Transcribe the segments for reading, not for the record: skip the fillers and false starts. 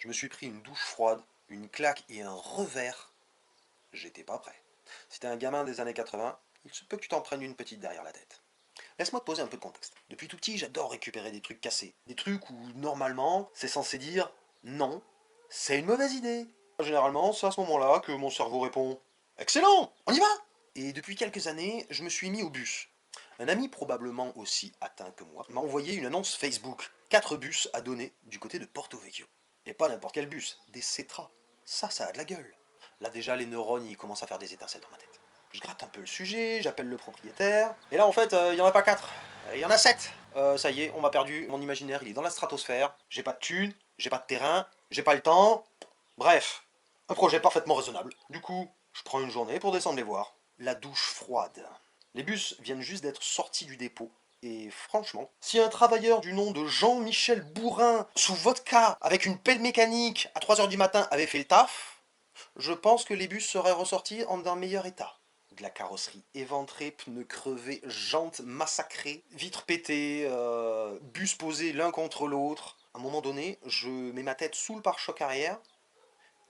Je me suis pris une douche froide, une claque et un revers. J'étais pas prêt. Si t'es un gamin des années 80, il se peut que tu t'en prennes une petite derrière la tête. Laisse-moi te poser un peu de contexte. Depuis tout petit, j'adore récupérer des trucs cassés. Des trucs où, normalement, c'est censé dire non, c'est une mauvaise idée. Généralement, c'est à ce moment-là que mon cerveau répond excellent, on y va. Et depuis quelques années, je me suis mis au bus. Un ami probablement aussi atteint que moi m'a envoyé une annonce Facebook. 4 bus à donner du côté de Porto Vecchio. Et pas n'importe quel bus, des Cetra. Ça a de la gueule. Là déjà, les neurones, ils commencent à faire des étincelles dans ma tête. Je gratte un peu le sujet, j'appelle le propriétaire. Et là, en fait, il n'y en a pas 4, il y en a 7. Ça y est, on m'a perdu, mon imaginaire, il est dans la stratosphère. J'ai pas de thunes, j'ai pas de terrain, j'ai pas le temps. Bref, un projet parfaitement raisonnable. Du coup, je prends une journée pour descendre les voir. La douche froide. Les bus viennent juste d'être sortis du dépôt. Et franchement, si un travailleur du nom de Jean-Michel Bourrin, sous vodka, avec une pelle mécanique, à 3 heures du matin, avait fait le taf, je pense que les bus seraient ressortis en un meilleur état. De la carrosserie éventrée, pneus crevés, jantes massacrées, vitres pétées, bus posés l'un contre l'autre. À un moment donné, je mets ma tête sous le pare-choc arrière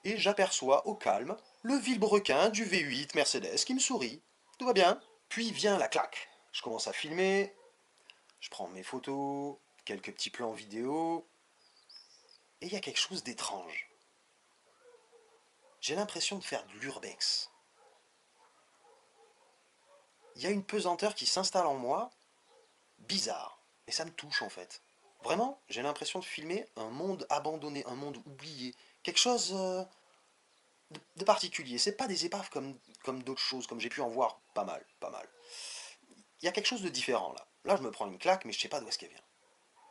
et j'aperçois au calme le vilebrequin du V8 Mercedes qui me sourit. Tout va bien. Puis vient la claque. Je commence à filmer, je prends mes photos, quelques petits plans vidéo, et il y a quelque chose d'étrange. J'ai l'impression de faire de l'urbex. Il y a une pesanteur qui s'installe en moi, bizarre, et ça me touche en fait. Vraiment, j'ai l'impression de filmer un monde abandonné, un monde oublié, quelque chose de particulier. C'est pas des épaves comme d'autres choses, comme j'ai pu en voir pas mal, pas mal. Il y a quelque chose de différent là. Là, je me prends une claque, mais je sais pas d'où est-ce qu'elle vient.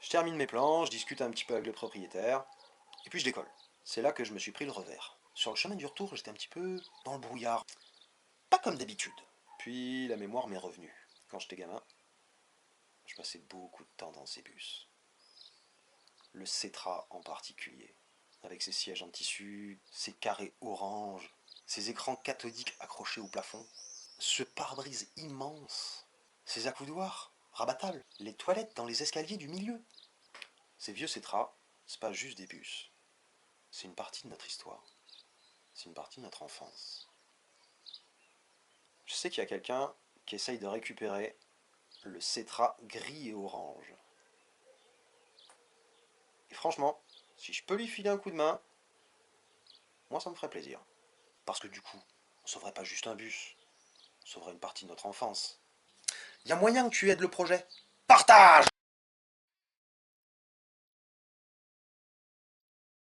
Je termine mes plans, je discute un petit peu avec le propriétaire, et puis je décolle. C'est là que je me suis pris le revers. Sur le chemin du retour, j'étais un petit peu dans le brouillard. Pas comme d'habitude. Puis la mémoire m'est revenue. Quand j'étais gamin, je passais beaucoup de temps dans ces bus. Le Cetra en particulier, avec ses sièges en tissu, ses carrés orange, ses écrans cathodiques accrochés au plafond, ce pare-brise immense, ces accoudoirs rabattables, les toilettes dans les escaliers du milieu. Ces vieux Cetra, c'est pas juste des bus. C'est une partie de notre histoire. C'est une partie de notre enfance. Je sais qu'il y a quelqu'un qui essaye de récupérer le Cetra gris et orange. Et franchement, si je peux lui filer un coup de main, moi ça me ferait plaisir. Parce que du coup, on sauverait pas juste un bus, on sauverait une partie de notre enfance. Il y a moyen que tu aides le projet. Partage!